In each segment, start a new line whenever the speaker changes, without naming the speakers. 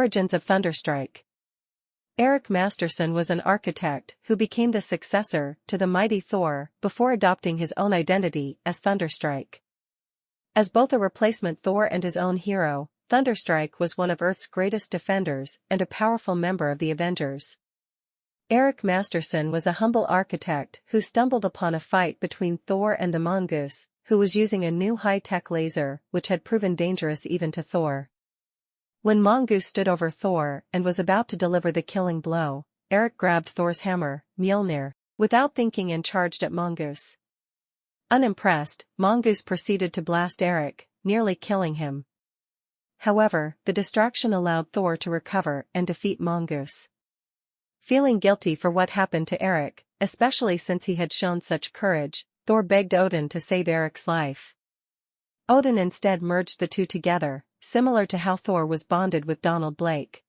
Origins of Thunderstrike. Eric Masterson was an architect who became the successor to the mighty Thor before adopting his own identity as Thunderstrike. As both a replacement Thor and his own hero, Thunderstrike was one of Earth's greatest defenders and a powerful member of the Avengers. Eric Masterson was a humble architect who stumbled upon a fight between Thor and the mongoose, who was using a new high-tech laser which had proven dangerous even to Thor. When Mongoose stood over Thor and was about to deliver the killing blow, Eric grabbed Thor's hammer, Mjolnir, without thinking and charged at Mongoose. Unimpressed, Mongoose proceeded to blast Eric, nearly killing him. However, the distraction allowed Thor to recover and defeat Mongoose. Feeling guilty for what happened to Eric, especially since he had shown such courage, Thor begged Odin to save Eric's life. Odin instead merged the two together, similar to how Thor was bonded with Donald Blake.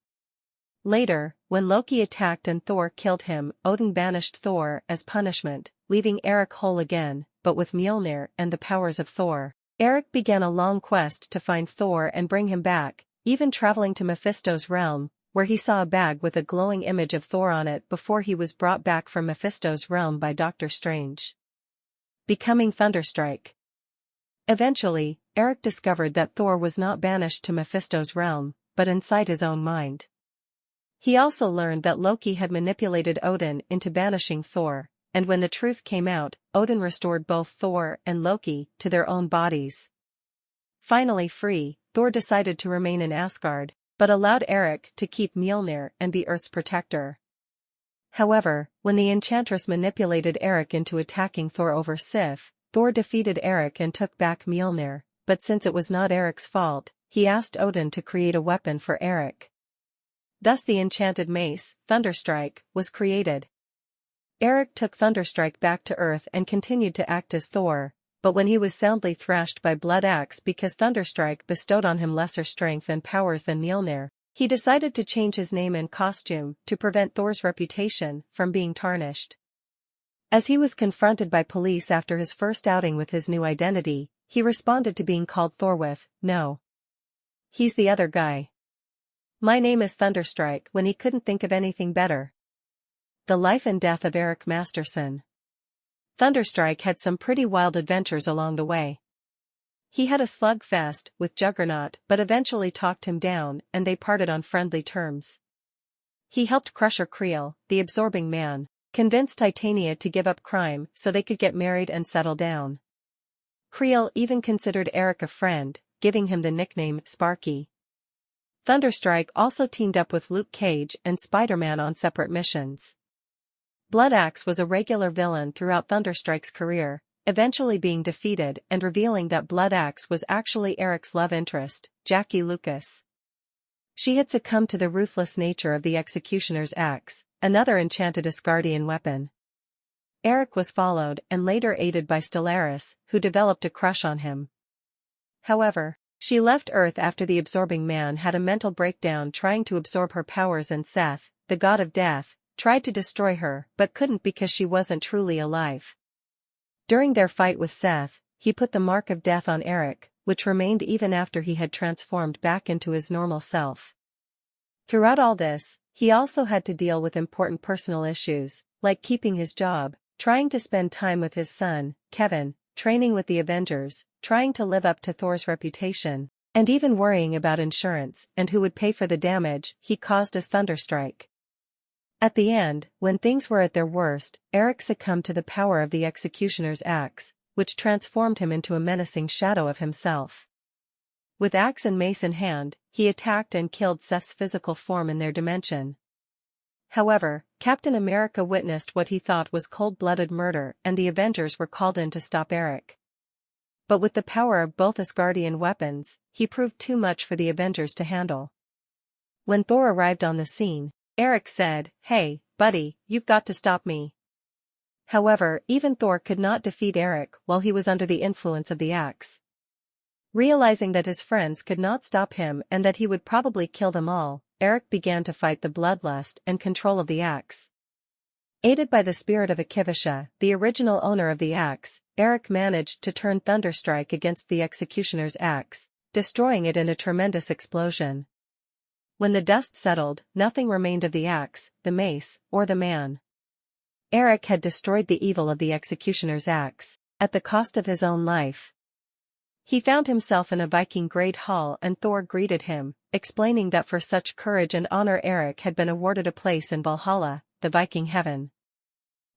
Later, when Loki attacked and Thor killed him, Odin banished Thor as punishment, leaving Eric whole again, but with Mjolnir and the powers of Thor. Eric began a long quest to find Thor and bring him back, even traveling to Mephisto's realm, where he saw a bag with a glowing image of Thor on it before he was brought back from Mephisto's realm by Doctor Strange. Becoming Thunderstrike. Eventually, Eric discovered that Thor was not banished to Mephisto's realm, but inside his own mind. He also learned that Loki had manipulated Odin into banishing Thor, and when the truth came out, Odin restored both Thor and Loki to their own bodies. Finally free, Thor decided to remain in Asgard, but allowed Eric to keep Mjolnir and be Earth's protector. However, when the Enchantress manipulated Eric into attacking Thor over Sif, Thor defeated Eric and took back Mjolnir, but since it was not Eric's fault, he asked Odin to create a weapon for Eric. Thus the enchanted mace, Thunderstrike, was created. Eric took Thunderstrike back to Earth and continued to act as Thor, but when he was soundly thrashed by Blood Axe because Thunderstrike bestowed on him lesser strength and powers than Mjolnir, he decided to change his name and costume to prevent Thor's reputation from being tarnished. As he was confronted by police after his first outing with his new identity, he responded to being called Thor with, "No. He's the other guy. My name is Thunderstrike," when he couldn't think of anything better. The life and death of Eric Masterson. Thunderstrike had some pretty wild adventures along the way. He had a slugfest with Juggernaut but eventually talked him down and they parted on friendly terms. He helped Crusher Creel, the Absorbing Man, convince Titania to give up crime so they could get married and settle down. Creel even considered Eric a friend, giving him the nickname Sparky. Thunderstrike also teamed up with Luke Cage and Spider-Man on separate missions. Blood Axe was a regular villain throughout Thunderstrike's career, eventually being defeated and revealing that Blood Axe was actually Eric's love interest, Jackie Lucas. She had succumbed to the ruthless nature of the Executioner's axe, another enchanted Asgardian weapon. Eric was followed and later aided by Stellaris, who developed a crush on him. However, she left Earth after the Absorbing Man had a mental breakdown trying to absorb her powers and Seth, the god of death, tried to destroy her but couldn't because she wasn't truly alive. During their fight with Seth, he put the mark of death on Eric, which remained even after he had transformed back into his normal self. Throughout all this, he also had to deal with important personal issues, like keeping his job, trying to spend time with his son, Kevin, training with the Avengers, trying to live up to Thor's reputation, and even worrying about insurance and who would pay for the damage he caused as Thunderstrike. At the end, when things were at their worst, Eric succumbed to the power of the Executioner's axe, which transformed him into a menacing shadow of himself. With axe and mace in hand, he attacked and killed Seth's physical form in their dimension. However, Captain America witnessed what he thought was cold-blooded murder and the Avengers were called in to stop Eric. But with the power of both Asgardian weapons, he proved too much for the Avengers to handle. When Thor arrived on the scene, Eric said, "Hey, buddy, you've got to stop me." However, even Thor could not defeat Eric while he was under the influence of the axe. Realizing that his friends could not stop him and that he would probably kill them all, Eric began to fight the bloodlust and control of the axe. Aided by the spirit of Akivisha, the original owner of the axe, Eric managed to turn Thunderstrike against the Executioner's axe, destroying it in a tremendous explosion. When the dust settled, nothing remained of the axe, the mace, or the man. Eric had destroyed the evil of the executioner's axe, at the cost of his own life. He found himself in a Viking great hall and Thor greeted him, explaining that for such courage and honor Eric had been awarded a place in Valhalla, the Viking heaven.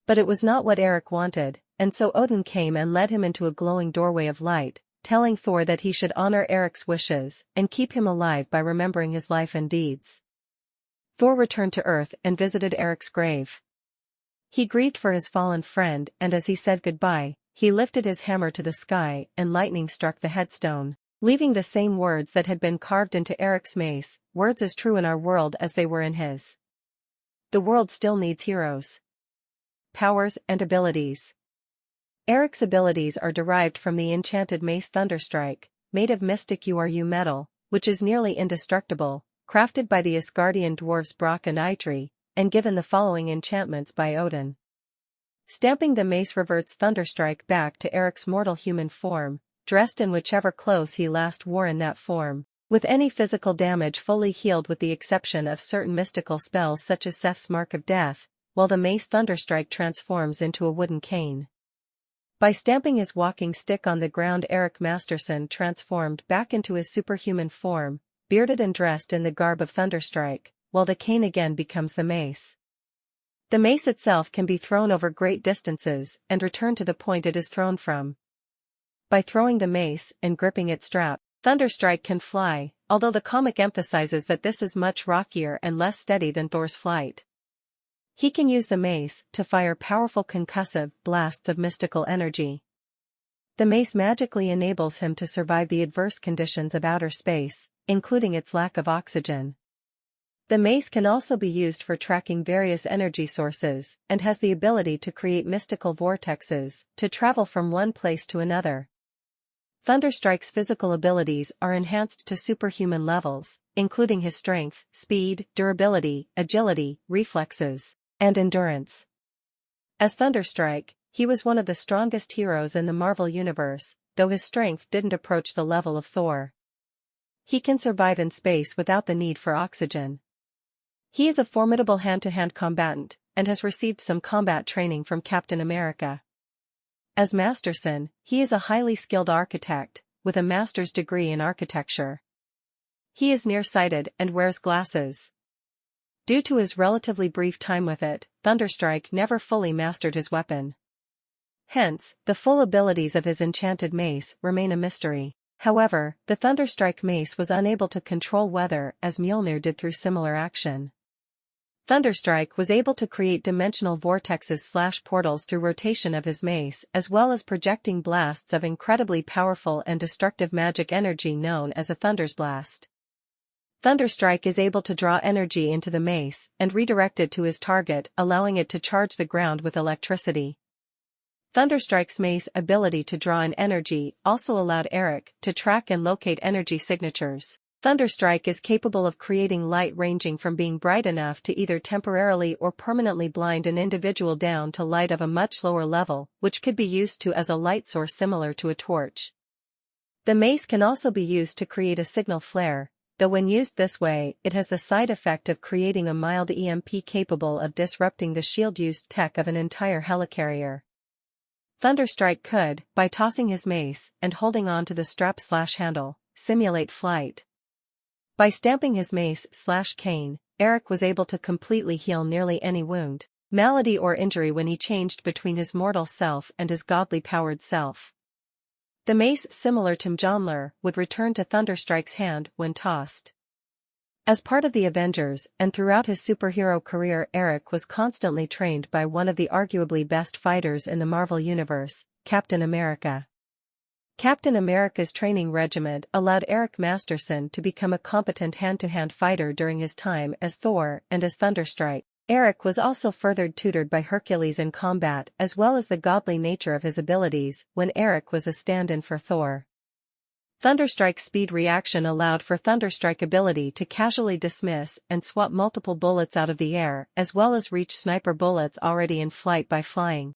But it was not what Eric wanted, and so Odin came and led him into a glowing doorway of light, telling Thor that he should honor Eric's wishes and keep him alive by remembering his life and deeds. Thor returned to Earth and visited Eric's grave. He grieved for his fallen friend and as he said goodbye, he lifted his hammer to the sky and lightning struck the headstone, leaving the same words that had been carved into Eric's mace, words as true in our world as they were in his. The world still needs heroes. Powers and abilities. Eric's abilities are derived from the enchanted mace Thunderstrike, made of mystic URU metal, which is nearly indestructible, crafted by the Asgardian dwarves Brock and Eitri, and given the following enchantments by Odin. Stamping the mace reverts Thunderstrike back to Eric's mortal human form, dressed in whichever clothes he last wore in that form, with any physical damage fully healed with the exception of certain mystical spells such as Seth's Mark of Death, while the mace Thunderstrike transforms into a wooden cane. By stamping his walking stick on the ground, Eric Masterson transformed back into his superhuman form, bearded and dressed in the garb of Thunderstrike, while the cane again becomes the mace. The mace itself can be thrown over great distances and return to the point it is thrown from. By throwing the mace and gripping its strap, Thunderstrike can fly, although the comic emphasizes that this is much rockier and less steady than Thor's flight. He can use the mace to fire powerful concussive blasts of mystical energy. The mace magically enables him to survive the adverse conditions of outer space, including its lack of oxygen. The mace can also be used for tracking various energy sources, and has the ability to create mystical vortexes, to travel from one place to another. Thunderstrike's physical abilities are enhanced to superhuman levels, including his strength, speed, durability, agility, reflexes, and endurance. As Thunderstrike, he was one of the strongest heroes in the Marvel Universe, though his strength didn't approach the level of Thor. He can survive in space without the need for oxygen. He is a formidable hand-to-hand combatant, and has received some combat training from Captain America. As Masterson, he is a highly skilled architect, with a master's degree in architecture. He is nearsighted and wears glasses. Due to his relatively brief time with it, Thunderstrike never fully mastered his weapon. Hence, the full abilities of his enchanted mace remain a mystery. However, the Thunderstrike mace was unable to control weather as Mjolnir did through similar action. Thunderstrike was able to create dimensional vortexes/portals through rotation of his mace as well as projecting blasts of incredibly powerful and destructive magic energy known as a Thunder's Blast. Thunderstrike is able to draw energy into the mace and redirect it to his target, allowing it to charge the ground with electricity. Thunderstrike's mace ability to draw in energy also allowed Eric to track and locate energy signatures. Thunderstrike is capable of creating light ranging from being bright enough to either temporarily or permanently blind an individual down to light of a much lower level, which could be used to as a light source similar to a torch. The mace can also be used to create a signal flare, though when used this way, it has the side effect of creating a mild EMP capable of disrupting the shield-used tech of an entire helicarrier. Thunderstrike could, by tossing his mace and holding on to the strap/handle, simulate flight. By stamping his mace/cane, Eric was able to completely heal nearly any wound, malady or injury when he changed between his mortal self and his godly powered self. The mace, similar to Mjolnir, would return to Thunderstrike's hand when tossed. As part of the Avengers and throughout his superhero career, Eric was constantly trained by one of the arguably best fighters in the Marvel Universe, Captain America. Captain America's training regiment allowed Eric Masterson to become a competent hand-to-hand fighter during his time as Thor and as Thunderstrike. Eric was also further tutored by Hercules in combat as well as the godly nature of his abilities when Eric was a stand-in for Thor. Thunderstrike's speed reaction allowed for Thunderstrike ability to casually dismiss and swap multiple bullets out of the air as well as reach sniper bullets already in flight by flying.